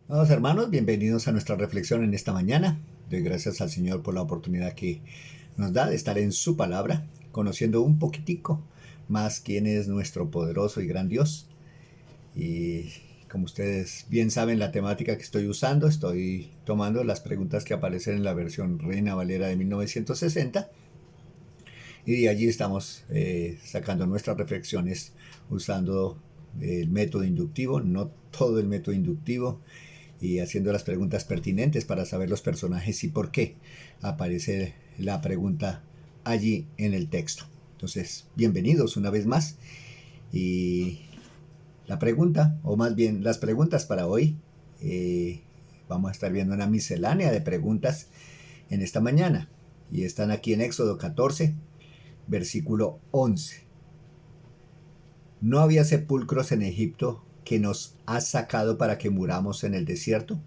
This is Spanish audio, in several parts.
Amados hermanos, bienvenidos a nuestra reflexión en esta mañana. Doy gracias al Señor por la oportunidad que nos da de estar en su palabra, conociendo un poquitico más quién es nuestro poderoso y gran Dios. Y como ustedes bien saben, la temática que estoy tomando las preguntas que aparecen en la versión Reina Valera de 1960. Y de allí estamos sacando nuestras reflexiones usando el método inductivo, no todo el método inductivo, y haciendo las preguntas pertinentes para saber los personajes y por qué aparece la pregunta allí en el texto. Entonces, bienvenidos una vez más. Y la pregunta, o más bien las preguntas para hoy, vamos a estar viendo una miscelánea de preguntas en esta mañana. Y están aquí en Éxodo 14, versículo 11. ¿No había sepulcros en Egipto que nos has sacado para que muramos en el desierto?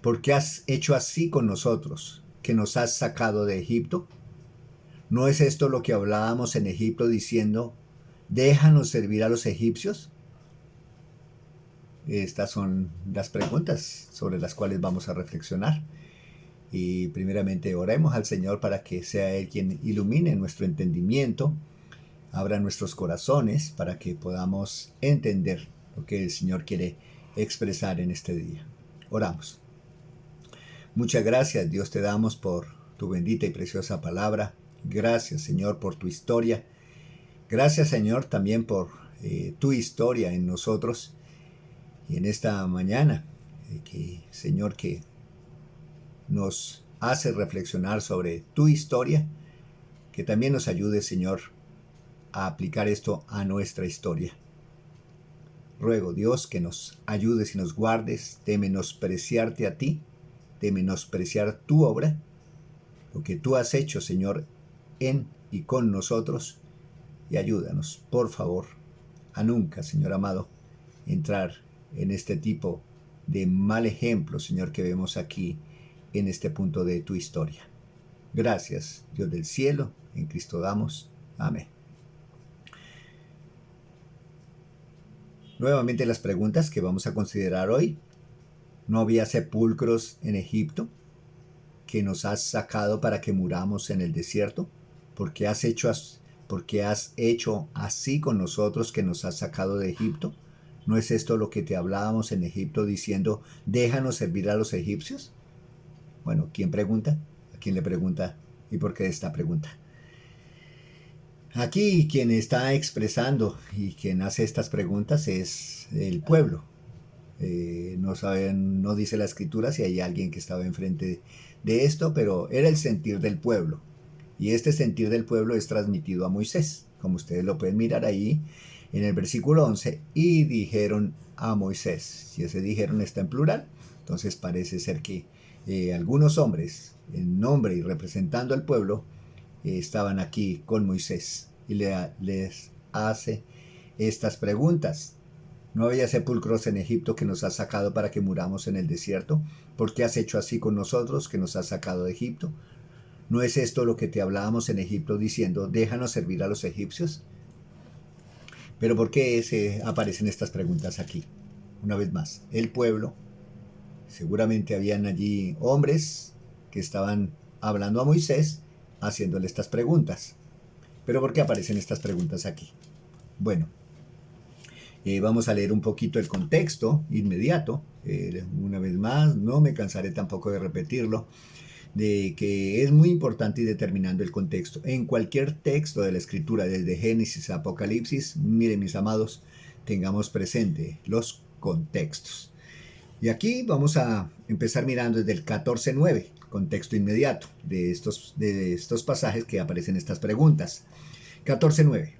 ¿Por qué has hecho así con nosotros, que nos has sacado de Egipto? ¿No es esto lo que hablábamos en Egipto diciendo, déjanos servir a los egipcios? Estas son las preguntas sobre las cuales vamos a reflexionar. Y primeramente oremos al Señor para que sea Él quien ilumine nuestro entendimiento, abra nuestros corazones para que podamos entender lo que el Señor quiere expresar en este día. Oramos. Muchas gracias, Dios, te damos por tu bendita y preciosa palabra. Gracias, Señor, por tu historia. Gracias, Señor, también por tu historia en nosotros y en esta mañana. Señor, que nos hace reflexionar sobre tu historia, que también nos ayude, Señor, a aplicar esto a nuestra historia. Ruego, Dios, que nos ayudes y nos guardes de menospreciarte a ti, de menospreciar tu obra, lo que tú has hecho, Señor, en y con nosotros, y ayúdanos, por favor, a nunca, Señor amado, entrar en este tipo de mal ejemplo, Señor, que vemos aquí en este punto de tu historia. Gracias, Dios del cielo, en Cristo damos. Amén. Nuevamente las preguntas que vamos a considerar hoy. ¿No había sepulcros en Egipto que nos has sacado para que muramos en el desierto? ¿Por qué has hecho así con nosotros que nos has sacado de Egipto? ¿No es esto lo que te hablábamos en Egipto diciendo, déjanos servir a los egipcios? Bueno, ¿quién pregunta? ¿A quién le pregunta? ¿Y por qué esta pregunta? Aquí quien está expresando y quien hace estas preguntas es el pueblo. No dice la escritura si hay alguien que estaba enfrente de esto, pero era el sentir del pueblo. Y este sentir del pueblo es transmitido a Moisés, como ustedes lo pueden mirar ahí en el versículo 11, y dijeron a Moisés. Si ese dijeron está en plural, entonces parece ser que algunos hombres, en nombre y representando al pueblo, estaban aquí con Moisés y les hace estas preguntas. ¿No había sepulcros en Egipto que nos has sacado para que muramos en el desierto? ¿Por qué has hecho así con nosotros que nos has sacado de Egipto? ¿No es esto lo que te hablábamos en Egipto diciendo, déjanos servir a los egipcios? Pero ¿por qué aparecen estas preguntas aquí? Una vez más, el pueblo, seguramente habían allí hombres que estaban hablando a Moisés, haciéndole estas preguntas. Pero ¿por qué aparecen estas preguntas aquí? Bueno, vamos a leer un poquito el contexto inmediato. Una vez más, no me cansaré tampoco de repetirlo, de que es muy importante ir determinando el contexto. En cualquier texto de la escritura, desde Génesis a Apocalipsis, miren mis amados, tengamos presente los contextos. Y aquí vamos a empezar mirando desde el 14:9, contexto inmediato de estos pasajes que aparecen estas preguntas. 14:9.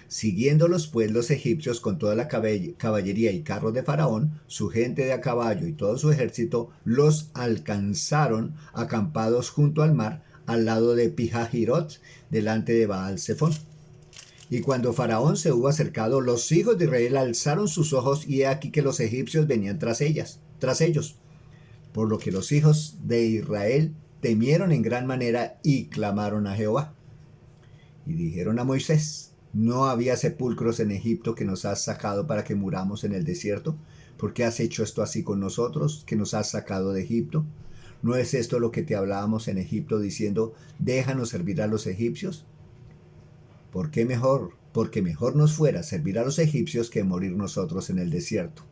Siguiéndolos pues los egipcios con toda la caballería y carros de Faraón, su gente de a caballo y todo su ejército, los alcanzaron acampados junto al mar, al lado de Pihahirot, delante de Baal-Zephón. Y cuando Faraón se hubo acercado, los hijos de Israel alzaron sus ojos, y he aquí que los egipcios venían tras ellos. Por lo que los hijos de Israel temieron en gran manera y clamaron a Jehová. Y dijeron a Moisés, ¿no había sepulcros en Egipto que nos has sacado para que muramos en el desierto? ¿Por qué has hecho esto así con nosotros, que nos has sacado de Egipto? ¿No es esto lo que te hablábamos en Egipto diciendo, déjanos servir a los egipcios? ¿Por qué mejor? Porque mejor nos fuera servir a los egipcios que morir nosotros en el desierto.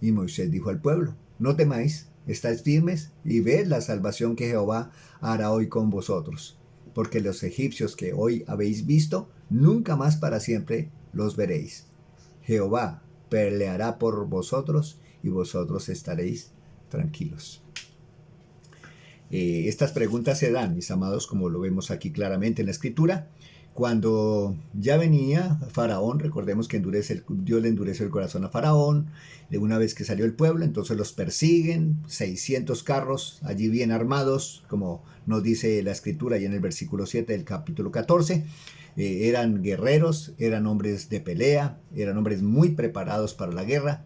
Y Moisés dijo al pueblo, no temáis, estáis firmes y ved la salvación que Jehová hará hoy con vosotros. Porque los egipcios que hoy habéis visto, nunca más para siempre los veréis. Jehová peleará por vosotros y vosotros estaréis tranquilos. Estas preguntas se dan, mis amados, como lo vemos aquí claramente en la Escritura, cuando ya venía Faraón. Recordemos que Dios le endureció el corazón a Faraón, de una vez que salió el pueblo, entonces los persiguen, 600 carros allí bien armados, como nos dice la Escritura y en el versículo 7 del capítulo 14, eran guerreros, eran hombres de pelea, eran hombres muy preparados para la guerra,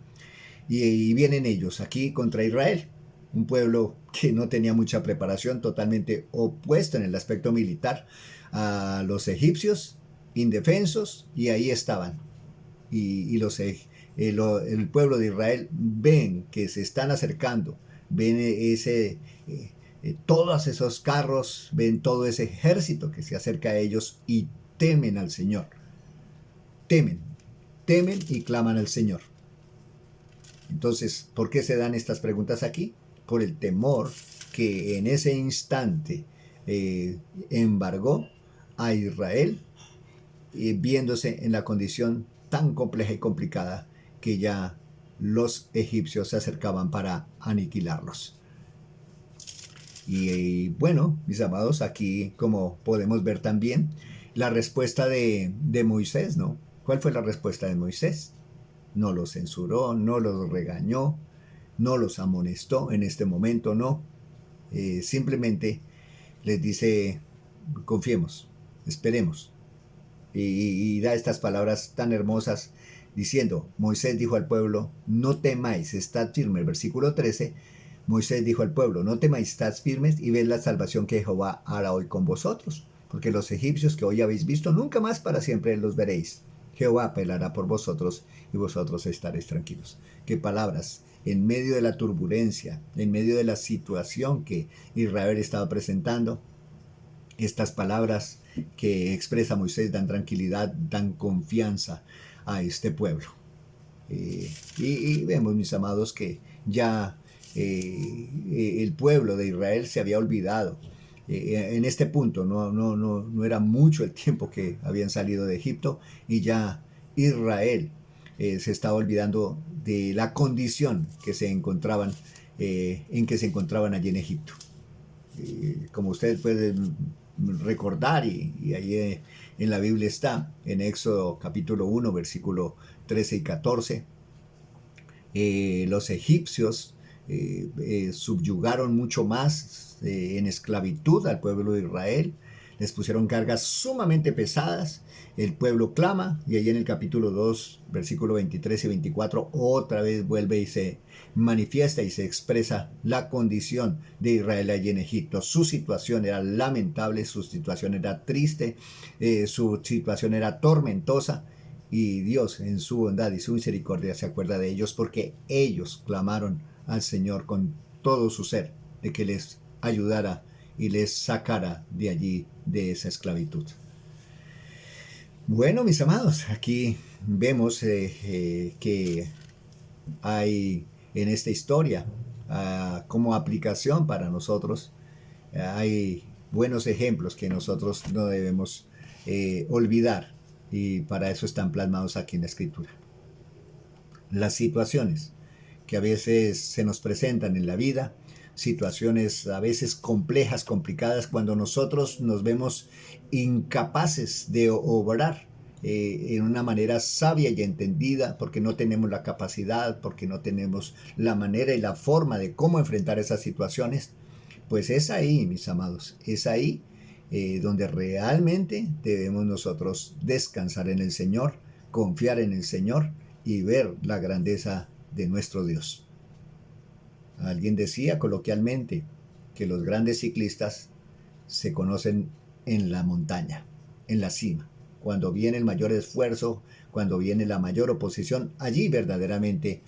y vienen ellos aquí contra Israel, un pueblo que no tenía mucha preparación, totalmente opuesto en el aspecto militar a los egipcios, indefensos, y ahí estaban. El pueblo de Israel ven que se están acercando, ven todos esos carros, ven todo ese ejército que se acerca a ellos y temen al Señor. Temen y claman al Señor. Entonces, ¿por qué se dan estas preguntas aquí? Por el temor que en ese instante embargó a Israel, viéndose en la condición tan compleja y complicada que ya los egipcios se acercaban para aniquilarlos. Y bueno, mis amados, aquí como podemos ver también la respuesta de Moisés, ¿no? ¿Cuál fue la respuesta de Moisés? No los censuró, no los regañó, no los amonestó en este momento, no. Simplemente les dice, confiemos, esperemos. Y da estas palabras tan hermosas diciendo, Moisés dijo al pueblo, no temáis, estad firmes. El versículo 13, Moisés dijo al pueblo, no temáis, estad firmes y ved la salvación que Jehová hará hoy con vosotros. Porque los egipcios que hoy habéis visto, nunca más para siempre los veréis. Jehová peleará por vosotros y vosotros estaréis tranquilos. Qué palabras, en medio de la turbulencia, en medio de la situación que Israel estaba presentando, estas palabras que expresa Moisés dan tranquilidad, dan confianza a este pueblo. Y vemos, mis amados, que ya el pueblo de Israel se había olvidado. En este punto no era mucho el tiempo que habían salido de Egipto y ya Israel se estaba olvidando de la condición que se encontraban, en que se encontraban allí en Egipto. Como ustedes pueden recordar, y ahí en la Biblia está, en Éxodo capítulo 1, versículo 13 y 14, los egipcios subyugaron mucho más en esclavitud al pueblo de Israel, les pusieron cargas sumamente pesadas, el pueblo clama, y ahí en el capítulo 2, versículo 23 y 24, otra vez vuelve y se manifiesta y se expresa la condición de Israel allí en Egipto. Su situación era lamentable, su situación era triste, su situación era tormentosa, y Dios en su bondad y su misericordia se acuerda de ellos porque ellos clamaron al Señor con todo su ser de que les ayudara y les sacara de allí, de esa esclavitud. Bueno, mis amados, aquí vemos que hay en esta historia, como aplicación para nosotros, hay buenos ejemplos que nosotros no debemos olvidar, y para eso están plasmados aquí en la Escritura. Las situaciones que a veces se nos presentan en la vida, situaciones a veces complejas, complicadas, cuando nosotros nos vemos incapaces de obrar en una manera sabia y entendida, porque no tenemos la capacidad, porque no tenemos la manera y la forma de cómo enfrentar esas situaciones, pues es ahí, mis amados, es ahí donde realmente debemos nosotros descansar en el Señor, confiar en el Señor y ver la grandeza de nuestro Dios. Alguien decía coloquialmente que los grandes ciclistas se conocen en la montaña, en la cima. Cuando viene el mayor esfuerzo, cuando viene la mayor oposición, allí verdaderamente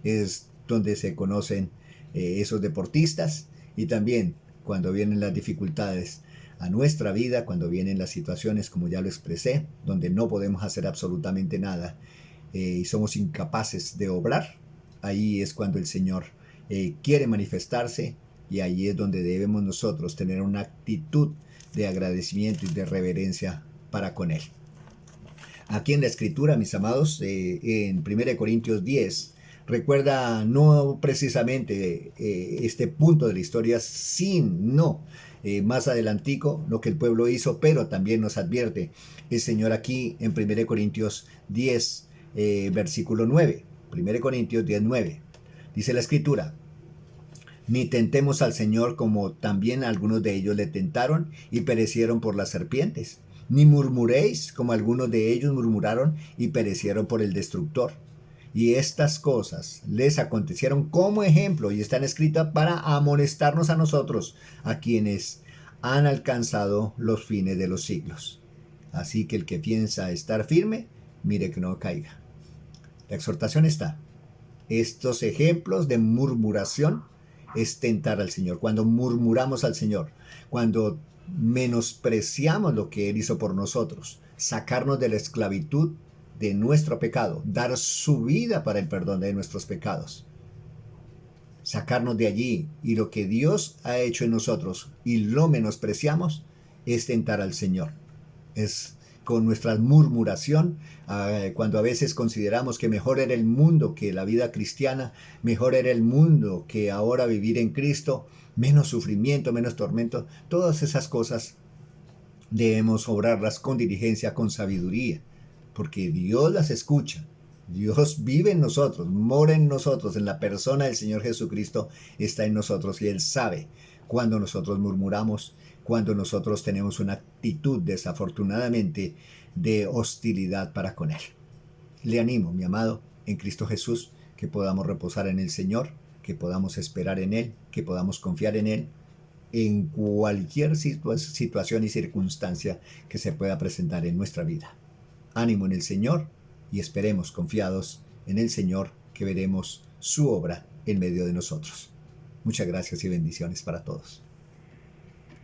es donde se conocen esos deportistas, y también cuando vienen las dificultades a nuestra vida, cuando vienen las situaciones, como ya lo expresé, donde no podemos hacer absolutamente nada y somos incapaces de obrar, ahí es cuando el Señor quiere manifestarse, y ahí es donde debemos nosotros tener una actitud de agradecimiento y de reverencia para con Él. Aquí en la Escritura, mis amados, en 1 Corintios 10, recuerda no precisamente este punto de la historia, sino más adelantico lo que el pueblo hizo, pero también nos advierte el Señor aquí en 1 Corintios 10, versículo 9. 1 Corintios 10, 9. Dice la Escritura: ni tentemos al Señor, como también algunos de ellos le tentaron y perecieron por las serpientes. Ni murmuréis, como algunos de ellos murmuraron y perecieron por el destructor. Y estas cosas les acontecieron como ejemplo y están escritas para amonestarnos a nosotros, a quienes han alcanzado los fines de los siglos. Así que el que piensa estar firme, mire que no caiga. La exhortación está: estos ejemplos de murmuración es tentar al Señor. Cuando murmuramos al Señor, cuando menospreciamos lo que Él hizo por nosotros, sacarnos de la esclavitud de nuestro pecado, dar su vida para el perdón de nuestros pecados, sacarnos de allí, y lo que Dios ha hecho en nosotros y lo menospreciamos, es tentar al Señor. Es con nuestra murmuración, cuando a veces consideramos que mejor era el mundo que la vida cristiana, mejor era el mundo que ahora vivir en Cristo, menos sufrimiento, menos tormento, todas esas cosas debemos obrarlas con diligencia, con sabiduría, porque Dios las escucha. Dios vive en nosotros, mora en nosotros, en la persona del Señor Jesucristo está en nosotros, y Él sabe cuando nosotros murmuramos, cuando nosotros tenemos una actitud desafortunadamente de hostilidad para con Él. Le animo, mi amado, en Cristo Jesús, que podamos reposar en el Señor, que podamos esperar en Él, que podamos confiar en Él en cualquier situación y circunstancia que se pueda presentar en nuestra vida. Ánimo en el Señor, y esperemos confiados en el Señor que veremos su obra en medio de nosotros. Muchas gracias y bendiciones para todos.